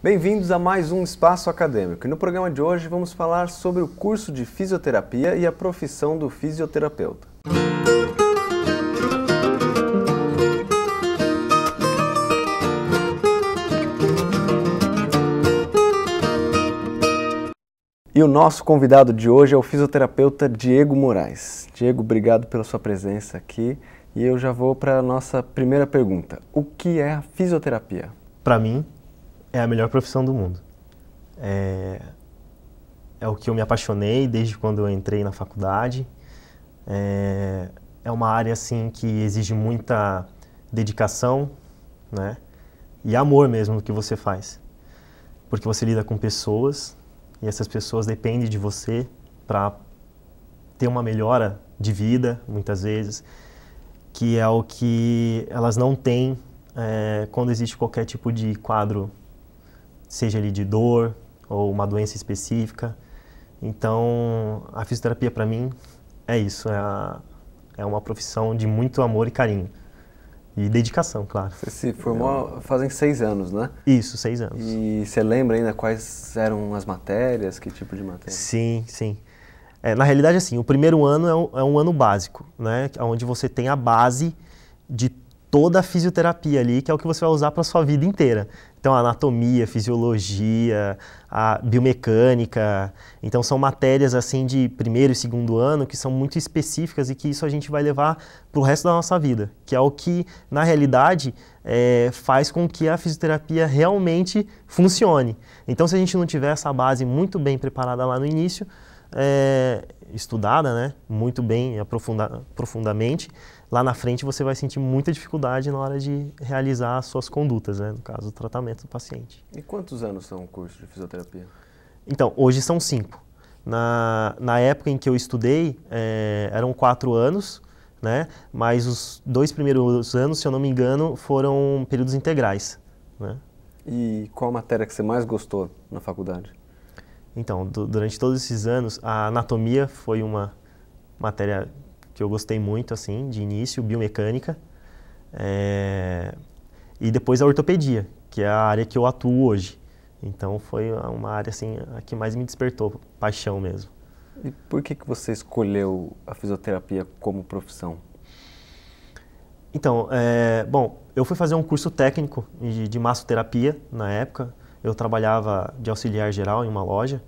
Bem-vindos a mais um Espaço Acadêmico. E no programa de hoje vamos falar sobre o curso de fisioterapia e a profissão do fisioterapeuta. E o nosso convidado de hoje é o fisioterapeuta Diego Moraes. Diego, obrigado pela sua presença aqui. E eu já vou para a nossa primeira pergunta. O que é a fisioterapia? Para mim, é a melhor profissão do mundo. É o que eu me apaixonei desde quando eu entrei na faculdade. É uma área assim, que exige muita dedicação, né? E amor mesmo no que você faz. Porque você lida com pessoas e essas pessoas dependem de você para ter uma melhora de vida, muitas vezes, que é o que elas não têm quando existe qualquer tipo de quadro, seja ali de dor ou uma doença específica. Então, a fisioterapia para mim é isso, é uma profissão de muito amor e carinho. E dedicação, claro. Você se formou fazem 6 anos, né? Isso, 6 anos. E você lembra ainda quais eram as matérias, que tipo de matéria? Sim, sim. Na realidade, assim, o primeiro ano é um ano básico, né? Onde você tem a base de toda a fisioterapia ali, que é o que você vai usar para a sua vida inteira. Então, a anatomia, fisiologia, a biomecânica. Então, são matérias assim de primeiro e segundo ano que são muito específicas e que isso a gente vai levar para o resto da nossa vida, que é o que, na realidade, faz com que a fisioterapia realmente funcione. Então, se a gente não tiver essa base muito bem preparada lá no início, estudada, né, muito bem, profundamente, lá na frente você vai sentir muita dificuldade na hora de realizar as suas condutas, né, no caso, o tratamento do paciente. E quantos anos são o curso de fisioterapia? Então, hoje são 5. Na época em que eu estudei, eram 4 anos, né, mas os 2 primeiros anos, se eu não me engano, foram períodos integrais, né. E qual a matéria que você mais gostou na faculdade? Então, durante todos esses anos, a anatomia foi uma matéria que eu gostei muito, assim, de início, biomecânica, e depois a ortopedia, que é a área que eu atuo hoje. Então, foi uma área, assim, a que mais me despertou paixão mesmo. E por que você escolheu a fisioterapia como profissão? Então, bom, eu fui fazer um curso técnico de massoterapia na época. Eu trabalhava de auxiliar geral em uma loja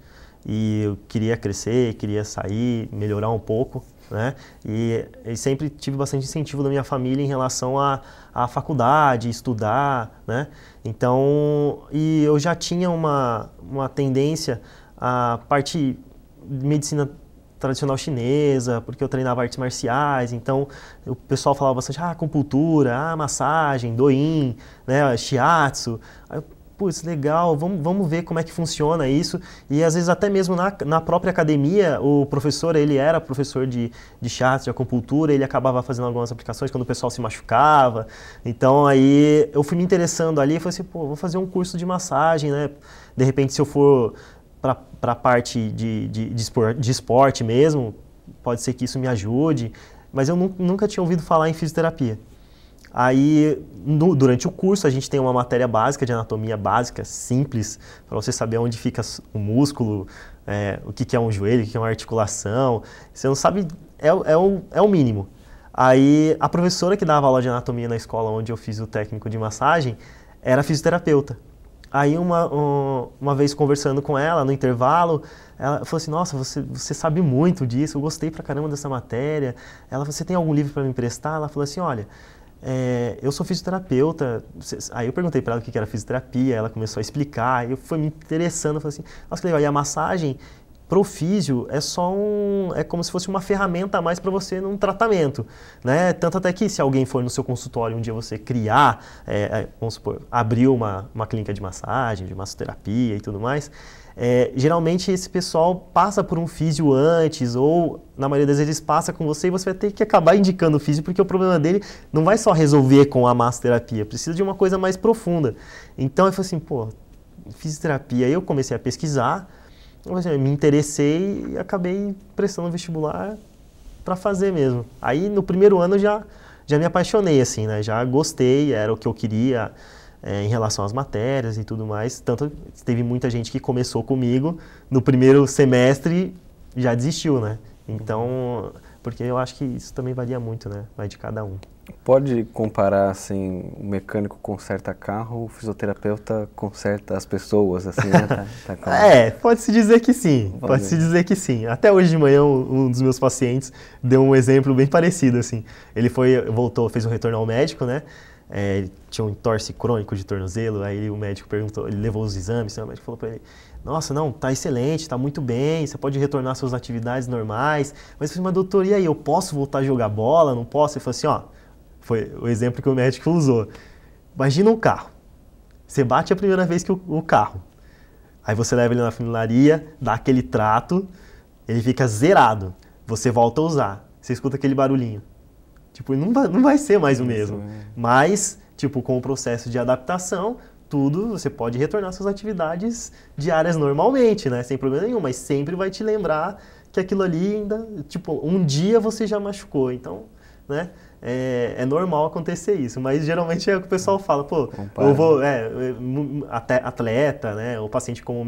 e eu queria crescer, queria sair, melhorar um pouco, né? E sempre tive bastante incentivo da minha família em relação à faculdade, estudar, né? Então, e eu já tinha uma tendência à parte de medicina tradicional chinesa, porque eu treinava artes marciais, então o pessoal falava bastante, acupuntura, massagem, doin, né, shiatsu. Aí, putz, legal, vamos ver como é que funciona isso. E às vezes até mesmo na própria academia, o professor, ele era professor de shiatsu, de acupuntura, ele acabava fazendo algumas aplicações quando o pessoal se machucava. Então aí eu fui me interessando ali e falei assim, vou fazer um curso de massagem, né? De repente, se eu for para a parte de esporte mesmo, pode ser que isso me ajude. Mas eu nunca tinha ouvido falar em fisioterapia. Aí, durante o curso, a gente tem uma matéria básica de anatomia básica, simples, para você saber onde fica o músculo, o que é um joelho, o que é uma articulação. Você não sabe, é o mínimo. Aí, a professora que dava aula de anatomia na escola onde eu fiz o técnico de massagem era fisioterapeuta. Aí, uma vez conversando com ela, no intervalo, ela falou assim, nossa, você sabe muito disso, eu gostei pra caramba dessa matéria. Ela falou, você tem algum livro para me emprestar? Ela falou assim, olha, eu sou fisioterapeuta. Aí eu perguntei para ela o que era fisioterapia, ela começou a explicar, aí eu fui me interessando, eu falei assim, nossa, que legal, e a massagem pro físio é como se fosse uma ferramenta a mais para você num tratamento, né? Tanto até que se alguém for no seu consultório um dia você criar, vamos supor, abrir uma clínica de massagem, de massoterapia e tudo mais, geralmente esse pessoal passa por um físio antes ou, na maioria das vezes, passa com você e você vai ter que acabar indicando o físio porque o problema dele não vai só resolver com a massoterapia, precisa de uma coisa mais profunda. Então eu falei assim, fisioterapia. Aí eu comecei a pesquisar, me interessei e acabei prestando vestibular para fazer mesmo. Aí no primeiro ano já me apaixonei, assim, né? Já gostei, era o que eu queria. em relação às matérias e tudo mais. Tanto teve muita gente que começou comigo no primeiro semestre e já desistiu, né? Então, porque eu acho que isso também varia muito, né? Vai de cada um. Pode comparar, assim, o mecânico conserta carro, o fisioterapeuta conserta as pessoas, assim, né? Pode-se dizer que sim. Pode-se dizer que sim. Até hoje de manhã, um dos meus pacientes deu um exemplo bem parecido, assim. Ele voltou, fez um retorno ao médico, né? Ele tinha um entorse crônico de tornozelo, aí o médico perguntou, ele levou os exames, o médico falou para ele: nossa, não, tá excelente, tá muito bem, você pode retornar às suas atividades normais. Mas eu falei: mas doutor, e aí, eu posso voltar a jogar bola? Não posso? Ele falou assim: ó, foi o exemplo que o médico usou. Imagina um carro. Você bate a primeira vez que o carro. Aí você leva ele na funilaria, dá aquele trato, ele fica zerado. Você volta a usar. Você escuta aquele barulhinho. Tipo, não vai ser mais o mesmo. Mas, tipo, com o processo de adaptação, tudo, você pode retornar às suas atividades diárias normalmente, né? Sem problema nenhum. Mas sempre vai te lembrar que aquilo ali ainda, tipo, um dia você já machucou. Então, né? É normal acontecer isso, mas geralmente é o que o pessoal fala, pô, eu vou, atleta, né, o paciente comum,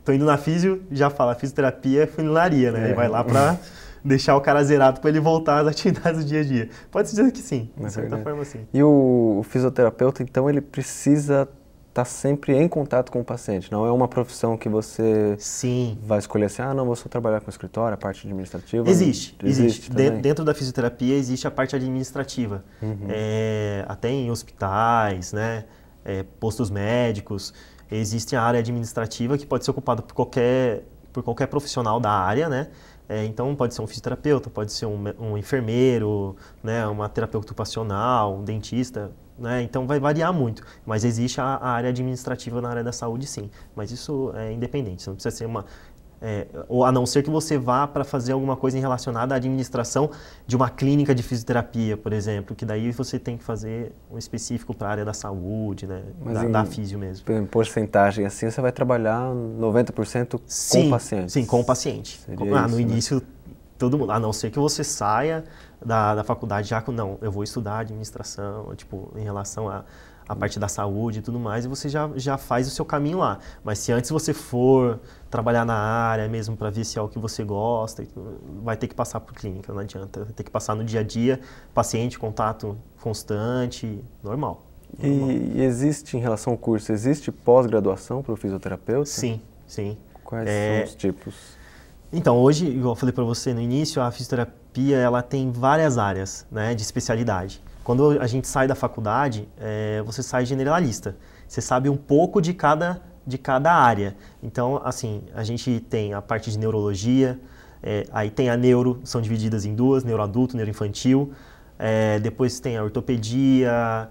tô indo na físio, já fala, fisioterapia é funilaria, né, ele vai lá pra deixar o cara zerado para ele voltar às atividades do dia a dia. Pode-se dizer que sim, de certa forma sim. E o fisioterapeuta, então, ele precisa estar sempre em contato com o paciente, não é uma profissão que você vai escolher assim, não, vou só trabalhar com escritório, a parte administrativa? Existe. Dentro da fisioterapia existe a parte administrativa, até em hospitais, né, postos médicos, existe a área administrativa que pode ser ocupada por qualquer profissional da área, né? Então pode ser um fisioterapeuta, pode ser um enfermeiro, né, uma terapeuta ocupacional, um dentista, né? Então vai variar muito, mas existe a área administrativa na área da saúde, sim. Mas isso é independente, você não precisa ser ou a não ser que você vá para fazer alguma coisa relacionada à administração de uma clínica de fisioterapia, por exemplo, que daí você tem que fazer um específico para a área da saúde, né? Da físio mesmo. Em porcentagem assim, você vai trabalhar 90% com o paciente? Sim, com o paciente. No início, todo mundo, a não ser que você saia da faculdade já com, não, eu vou estudar administração, tipo, em relação a parte da saúde e tudo mais, e você já faz o seu caminho lá. Mas se antes você for trabalhar na área mesmo para ver se é o que você gosta, vai ter que passar por clínica, não adianta. Vai ter que passar no dia a dia, paciente, contato constante, normal. E existe, em relação ao curso, existe pós-graduação para o fisioterapeuta? Sim. Quais são os tipos? Então, hoje, igual eu falei para você no início, a fisioterapia ela tem várias áreas, né, de especialidade. Quando a gente sai da faculdade, você sai generalista. Você sabe um pouco de cada área. Então, assim, a gente tem a parte de neurologia, aí tem a neuro, são divididas em duas, neuroadulto, neuroinfantil. Depois tem a ortopedia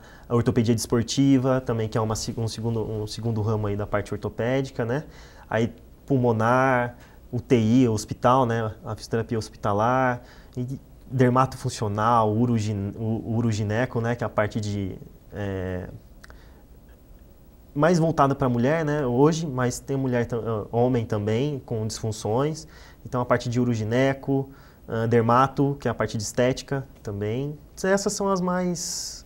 desportiva, também, que é um segundo ramo aí da parte ortopédica, né? Aí pulmonar, UTI, hospital, né? A fisioterapia hospitalar, e dermatofuncional, urogineco, né? Que é a parte de mais voltada para a mulher, né? Hoje, mas tem homem também com disfunções. Então a parte de urogineco, dermato, que é a parte de estética também. Essas são as mais,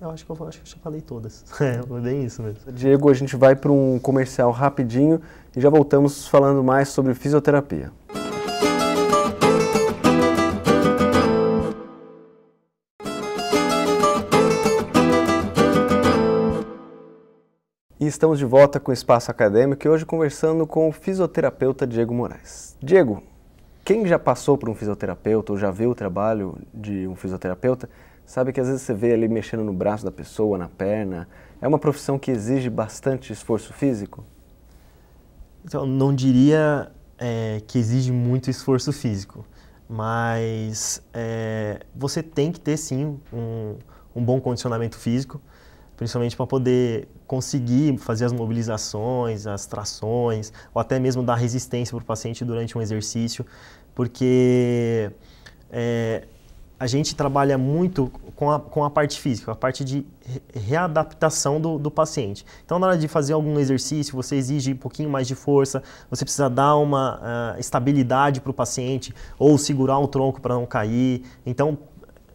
eu acho que eu já falei todas. É bem isso mesmo. Diego, a gente vai para um comercial rapidinho e já voltamos falando mais sobre fisioterapia. E estamos de volta com o Espaço Acadêmico e hoje conversando com o fisioterapeuta Diego Moraes. Diego, quem já passou por um fisioterapeuta ou já viu o trabalho de um fisioterapeuta, sabe que às vezes você vê ali mexendo no braço da pessoa, na perna. É uma profissão que exige bastante esforço físico? Então, não diria que exige muito esforço físico, mas você tem que ter sim um bom condicionamento físico, principalmente para poder conseguir fazer as mobilizações, as trações, ou até mesmo dar resistência para o paciente durante um exercício, porque a gente trabalha muito com a parte física, a parte de readaptação do paciente. Então, na hora de fazer algum exercício, você exige um pouquinho mais de força, você precisa dar uma estabilidade para o paciente, ou segurar o tronco para não cair. Então,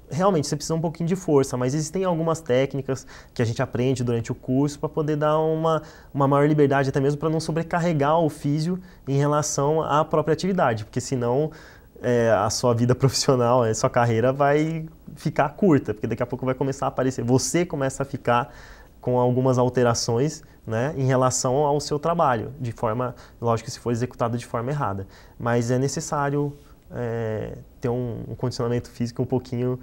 realmente você precisa um pouquinho de força, mas existem algumas técnicas que a gente aprende durante o curso para poder dar uma maior liberdade, até mesmo para não sobrecarregar o físio em relação à própria atividade, porque senão a sua vida profissional, a sua carreira vai ficar curta, porque daqui a pouco vai começar a aparecer, você começa a ficar com algumas alterações, né, em relação ao seu trabalho, de forma, lógico, se for executado de forma errada, mas é necessário ter um condicionamento físico um pouquinho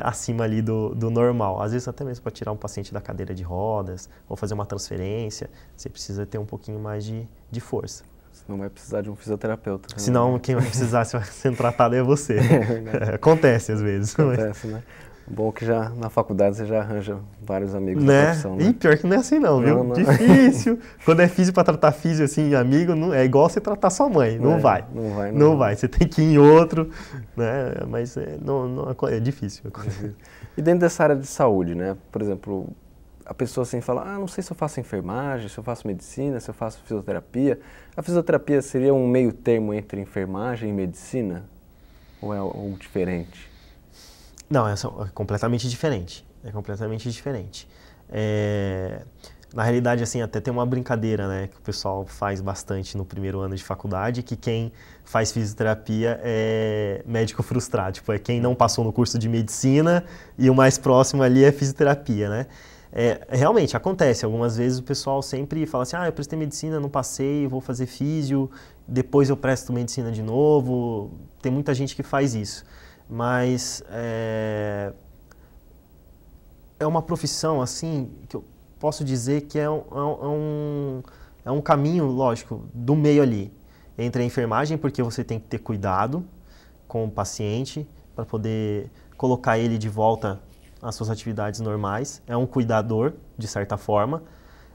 acima ali do normal. Às vezes até mesmo para tirar um paciente da cadeira de rodas ou fazer uma transferência, você precisa ter um pouquinho mais de força. Senão vai precisar de um fisioterapeuta. Senão quem vai precisar sendo tratado é você. Acontece às vezes. Acontece, né? Bom que já na faculdade você já arranja vários amigos da profissão, né? E pior que não é assim não, viu? Não. Difícil. Quando é físio para tratar físio assim, amigo, não, é igual você tratar sua mãe. Não vai. Não vai. Você tem que ir em outro, né? Mas é difícil. E dentro dessa área de saúde, né? Por exemplo, a pessoa assim fala, não sei se eu faço enfermagem, se eu faço medicina, se eu faço fisioterapia. A fisioterapia seria um meio termo entre enfermagem e medicina? Ou é algo diferente? Não, é completamente diferente. É completamente diferente. Na realidade, assim, até tem uma brincadeira, né, que o pessoal faz bastante no primeiro ano de faculdade, que quem faz fisioterapia é médico frustrado. Tipo, é quem não passou no curso de medicina e o mais próximo ali é fisioterapia, né? Realmente, acontece. Algumas vezes o pessoal sempre fala assim, eu prestei medicina, não passei, vou fazer físio, depois eu presto medicina de novo. Tem muita gente que faz isso. Mas é uma profissão, assim, que eu posso dizer que é um caminho, lógico, do meio ali, entre a enfermagem, porque você tem que ter cuidado com o paciente para poder colocar ele de volta às suas atividades normais. É um cuidador, de certa forma,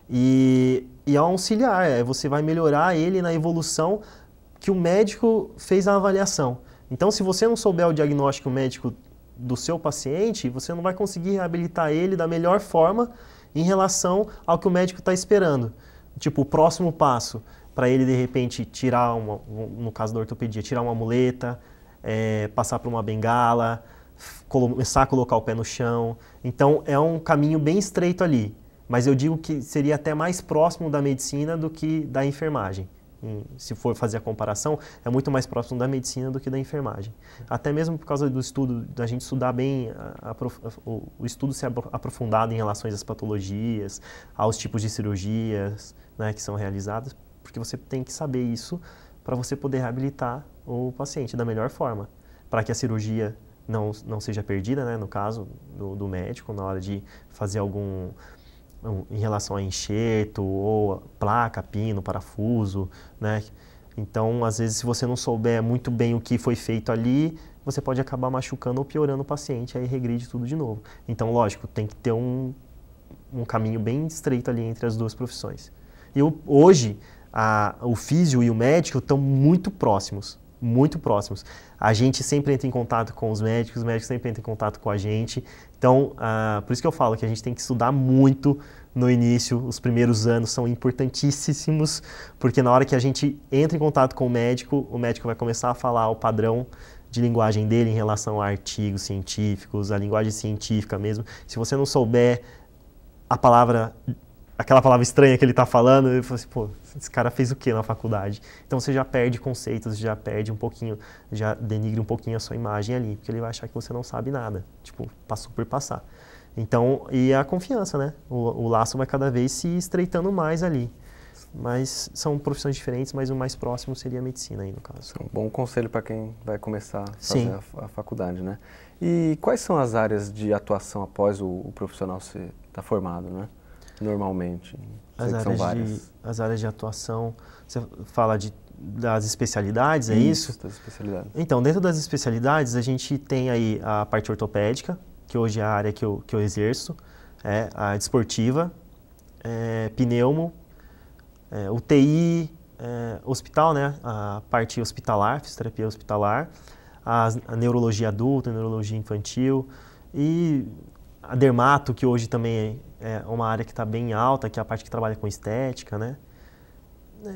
e é um auxiliar, você vai melhorar ele na evolução que o médico fez a avaliação. Então, se você não souber o diagnóstico médico do seu paciente, você não vai conseguir reabilitar ele da melhor forma em relação ao que o médico está esperando. Tipo, o próximo passo para ele, de repente, tirar, no caso da ortopedia, tirar uma muleta, passar por uma bengala, começar a colocar o pé no chão. Então, é um caminho bem estreito ali. Mas eu digo que seria até mais próximo da medicina do que da enfermagem. Se for fazer a comparação, é muito mais próximo da medicina do que da enfermagem. Até mesmo por causa do estudo, da gente estudar bem, o estudo ser aprofundado em relação às patologias, aos tipos de cirurgias, né, que são realizadas, porque você tem que saber isso para você poder reabilitar o paciente da melhor forma, para que a cirurgia não seja perdida, né, no caso do médico, na hora de fazer em relação a enxerto ou placa, pino, parafuso, né? Então, às vezes, se você não souber muito bem o que foi feito ali, você pode acabar machucando ou piorando o paciente, aí regride tudo de novo. Então, lógico, tem que ter um caminho bem estreito ali entre as duas profissões. E hoje, o físio e o médico estão muito próximos. Muito próximos. A gente sempre entra em contato com os médicos sempre entram em contato com a gente. Então, por isso que eu falo que a gente tem que estudar muito no início. Os primeiros anos são importantíssimos, porque na hora que a gente entra em contato com o médico vai começar a falar o padrão de linguagem dele em relação a artigos científicos, a linguagem científica mesmo. Se você não souber aquela palavra estranha que ele está falando, eu falo assim, pô, esse cara fez o que na faculdade? Então você já perde conceitos, já perde um pouquinho, já denigre um pouquinho a sua imagem ali, porque ele vai achar que você não sabe nada, tipo, passou por passar. Então, e a confiança, né? O laço vai cada vez se estreitando mais ali. Mas são profissões diferentes, mas o mais próximo seria a medicina aí, no caso. Um bom conselho para quem vai começar a fazer a faculdade, né? E quais são as áreas de atuação após o profissional estar formado, né? Normalmente, são várias. As áreas de atuação, você fala das especialidades, é isso? Das especialidades. Então, dentro das especialidades, a gente tem aí a parte ortopédica, que hoje é a área que eu exerço, a desportiva, pneumo, UTI, hospital, né? A parte hospitalar, fisioterapia hospitalar, a neurologia adulta, a neurologia infantil e a dermato, que hoje também é uma área que está bem alta, que é a parte que trabalha com estética, né?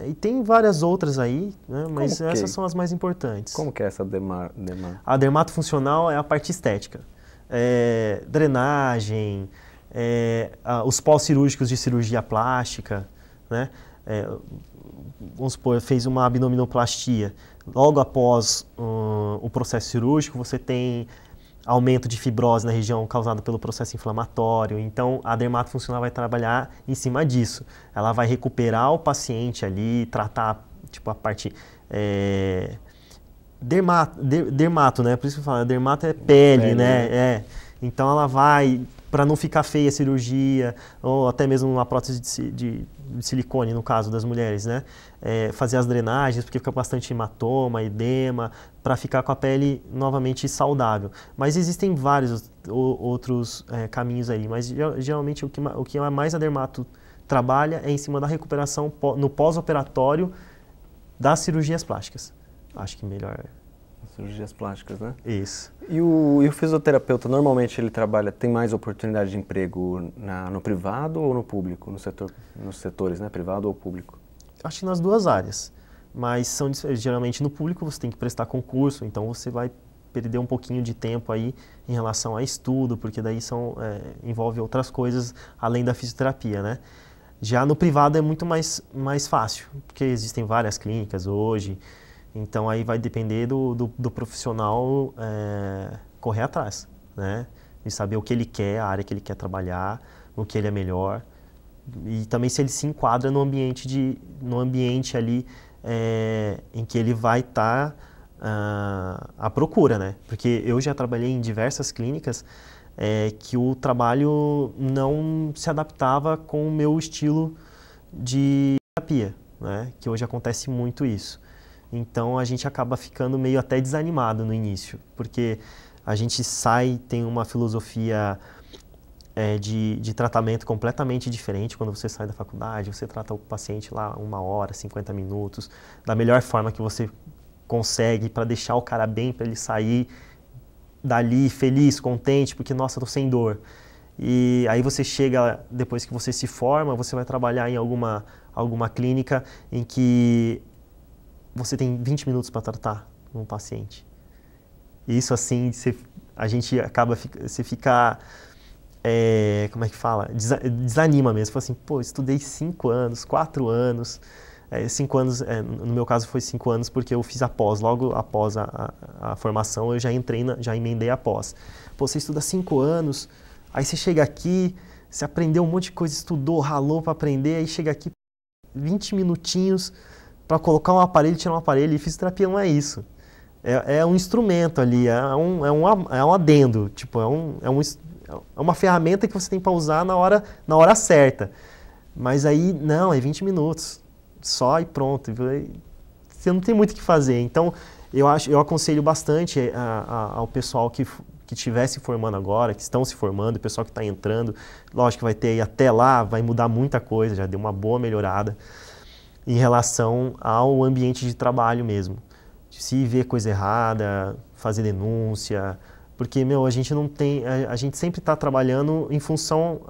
E tem várias outras aí, né? Mas essas são as mais importantes. Como que é essa dermato? A dermato funcional é a parte estética. drenagem, os pós-cirúrgicos de cirurgia plástica, né? Vamos supor, fez uma abdominoplastia. Logo após o processo cirúrgico, você tem aumento de fibrose na região causada pelo processo inflamatório. Então, a dermatofuncional vai trabalhar em cima disso. Ela vai recuperar o paciente ali, tratar tipo, a parte... dermato, né? Por isso que eu falo, dermato é pele, né? Então, ela vai, para não ficar feia a cirurgia, ou até mesmo uma prótese de silicone, no caso das mulheres, né? Fazer as drenagens, porque fica bastante hematoma, edema, para ficar com a pele novamente saudável. Mas existem vários outros caminhos aí, mas geralmente o que mais a dermato trabalha é em cima da recuperação no pós-operatório das cirurgias plásticas. Acho que melhor... Cirurgias plásticas, né? Isso. E o fisioterapeuta, normalmente ele tem mais oportunidade de emprego no privado ou no público, nos setores, né? Privado ou público? Acho que nas duas áreas, mas geralmente no público você tem que prestar concurso, então você vai perder um pouquinho de tempo aí em relação a estudo, porque daí envolve outras coisas além da fisioterapia, né? Já no privado é muito mais fácil, porque existem várias clínicas hoje, então aí vai depender do profissional correr atrás, né? E saber o que ele quer, a área que ele quer trabalhar, o que ele é melhor. E também se ele se enquadra no ambiente ali em que ele vai estar à procura, né? Porque eu já trabalhei em diversas clínicas que o trabalho não se adaptava com o meu estilo de terapia, né? Que hoje acontece muito isso. Então a gente acaba ficando meio até desanimado no início, porque a gente tem uma filosofia de tratamento completamente diferente quando você sai da faculdade. Você trata o paciente lá 1 hora, 50 minutos, da melhor forma que você consegue para deixar o cara bem, para ele sair dali feliz, contente, porque nossa, eu tô sem dor. E aí você chega, depois que você se forma, você vai trabalhar em alguma clínica em que você tem 20 minutos para tratar um paciente. Isso assim, a gente acaba, você fica, como é que fala? Desanima mesmo. Fala assim, pô, estudei 5 anos, 4 anos. 5 anos, no meu caso foi 5 anos porque eu fiz a pós, logo após a formação eu já já emendei a pós. Pô, você estuda 5 anos, aí você chega aqui, você aprendeu um monte de coisa, estudou, ralou para aprender, aí chega aqui 20 minutinhos para colocar um aparelho e tirar um aparelho, e fisioterapia não é isso. É um instrumento ali, é um adendo, tipo, é uma ferramenta que você tem para usar na hora certa. Mas aí, não, é 20 minutos, só e pronto. Você não tem muito o que fazer. Então, eu aconselho bastante ao pessoal que estiver se formando agora, que estão se formando, o pessoal que está entrando. Lógico que vai ter, até lá, vai mudar muita coisa, já deu uma boa melhorada em relação ao ambiente de trabalho mesmo. Se vê coisa errada, fazer denúncia, porque, a gente não tem, a gente sempre está trabalhando em função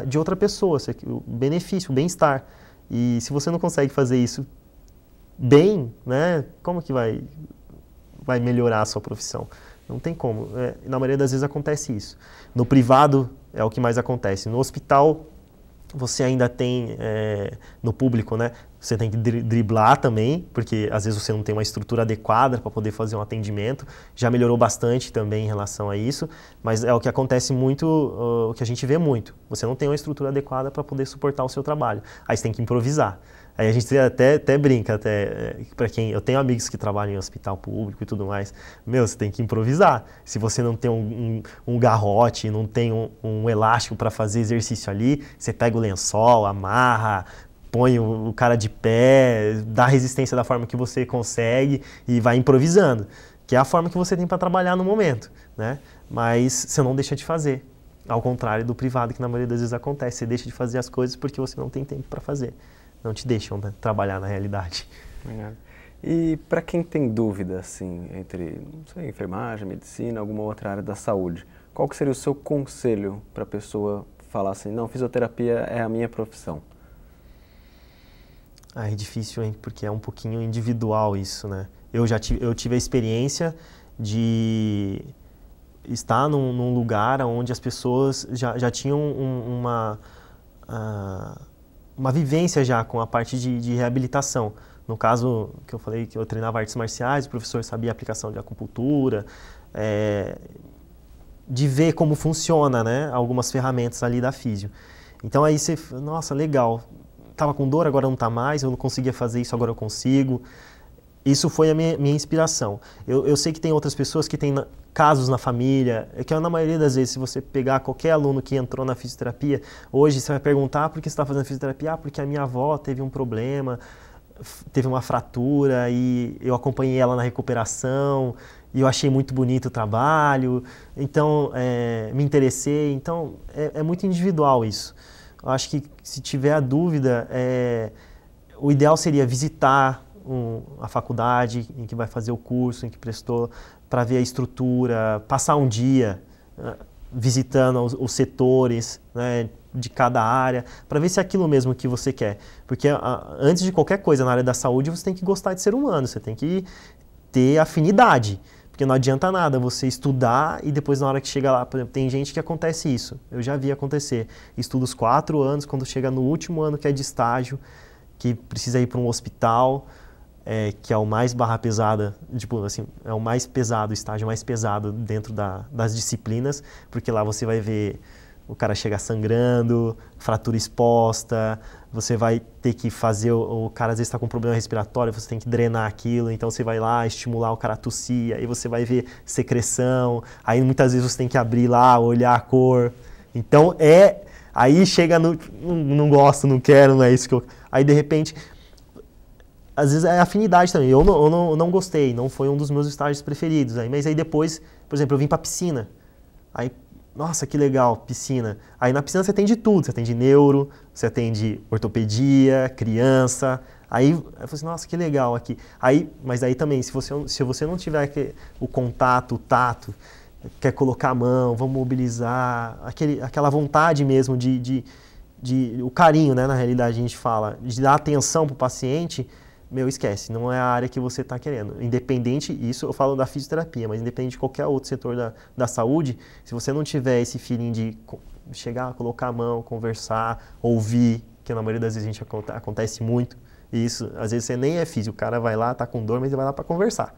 de outra pessoa, o benefício, o bem-estar. E se você não consegue fazer isso bem, né, como que vai melhorar a sua profissão? Não tem como. Na maioria das vezes acontece isso. No privado é o que mais acontece. No hospital, você ainda tem, no público, né, você tem que driblar também, porque às vezes você não tem uma estrutura adequada para poder fazer um atendimento. Já melhorou bastante também em relação a isso, mas é o que acontece muito, o que a gente vê muito. Você não tem uma estrutura adequada para poder suportar o seu trabalho. Aí você tem que improvisar. Aí a gente até brinca, para quem eu tenho amigos que trabalham em hospital público e tudo mais, você tem que improvisar. Se você não tem um garrote, não tem um elástico para fazer exercício ali, você pega o lençol, amarra, põe o cara de pé, dá resistência da forma que você consegue e vai improvisando, que é a forma que você tem para trabalhar no momento, né? Mas você não deixa de fazer, ao contrário do privado, que na maioria das vezes acontece, você deixa de fazer as coisas porque você não tem tempo para fazer. Não te deixam, né, trabalhar na realidade. E para quem tem dúvida, assim, entre, não sei, enfermagem, medicina, alguma outra área da saúde, qual que seria o seu conselho para a pessoa falar assim, não, fisioterapia é a minha profissão? É difícil, hein, porque é um pouquinho individual isso, né? Eu tive a experiência de estar num lugar onde as pessoas já tinham uma vivência já com a parte de reabilitação. No caso, que eu falei que eu treinava artes marciais, o professor sabia a aplicação de acupuntura, de ver como funciona, né, algumas ferramentas ali da físio. Então aí você, nossa, legal, estava com dor, agora não está mais, eu não conseguia fazer isso, agora eu consigo. Isso foi a minha inspiração. Eu sei que tem outras pessoas que têm casos na família, que na maioria das vezes, se você pegar qualquer aluno que entrou na fisioterapia, hoje você vai perguntar por que você está fazendo fisioterapia? Ah, porque a minha avó teve um problema, teve uma fratura e eu acompanhei ela na recuperação e eu achei muito bonito o trabalho, então me interessei. Então é muito individual isso. Eu acho que se tiver a dúvida, o ideal seria visitar a faculdade em que vai fazer o curso, em que prestou, para ver a estrutura, passar um dia visitando os setores, né, de cada área, para ver se é aquilo mesmo que você quer. Porque antes de qualquer coisa na área da saúde, você tem que gostar de ser humano, você tem que ter afinidade. Porque não adianta nada você estudar e depois na hora que chega lá, por exemplo, tem gente que acontece isso, eu já vi acontecer, estuda os 4 anos, quando chega no último ano que é de estágio, que precisa ir para um hospital, que é o mais barra pesada, tipo assim, é o mais pesado, o estágio mais pesado dentro das disciplinas, porque lá você vai ver o cara chegar sangrando, fratura exposta, você vai ter que fazer, o cara às vezes está com problema respiratório, você tem que drenar aquilo, então você vai lá estimular o cara a tossir, aí você vai ver secreção, aí muitas vezes você tem que abrir lá, olhar a cor, então aí chega no, não gosto, não quero, não é isso que eu... Aí de repente... Às vezes é afinidade também. Eu não gostei, não foi um dos meus estágios preferidos. Mas aí depois, por exemplo, eu vim para piscina. Aí, nossa, que legal, piscina. Aí na piscina você tem de tudo. Você tem de neuro, você tem de ortopedia, criança. Aí eu falei assim, nossa, que legal aqui. Mas aí também, se você não tiver o contato, o tato, quer colocar a mão, vamos mobilizar, aquela vontade mesmo o carinho, né, na realidade a gente fala, de dar atenção para o paciente, esquece, não é a área que você está querendo. Independente, isso eu falo da fisioterapia, mas independente de qualquer outro setor da saúde, se você não tiver esse feeling de chegar, colocar a mão, conversar, ouvir, que na maioria das vezes acontece muito, e isso, às vezes você nem é físico, o cara vai lá, tá com dor, mas ele vai lá para conversar,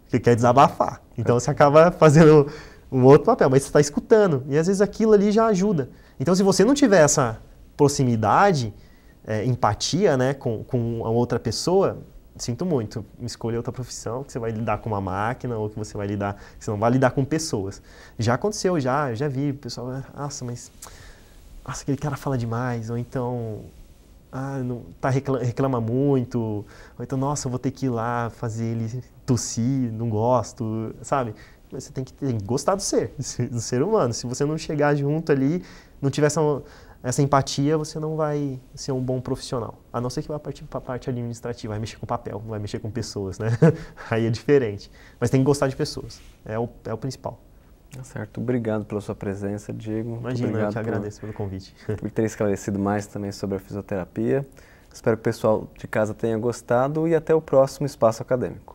porque quer desabafar. Então você acaba fazendo um outro papel, mas você está escutando, e às vezes aquilo ali já ajuda. Então se você não tiver essa proximidade, empatia, né, com a outra pessoa, sinto muito, escolha outra profissão, que você vai lidar com uma máquina ou que você não vai lidar com pessoas. Já aconteceu, eu já vi, o pessoal, nossa, aquele cara fala demais, ou então, reclama muito, ou então, nossa, eu vou ter que ir lá fazer ele tossir, não gosto, sabe? Mas você tem que gostar do ser humano. Se você não chegar junto ali, não tiver essa empatia, você não vai ser um bom profissional. A não ser que vá partir para a parte administrativa, vai mexer com papel, não vai mexer com pessoas, né? Aí é diferente. Mas tem que gostar de pessoas, é o principal. Tá certo. Obrigado pela sua presença, Diego. Imagina, eu que agradeço pelo convite. Por ter esclarecido mais também sobre a fisioterapia. Espero que o pessoal de casa tenha gostado e até o próximo Espaço Acadêmico.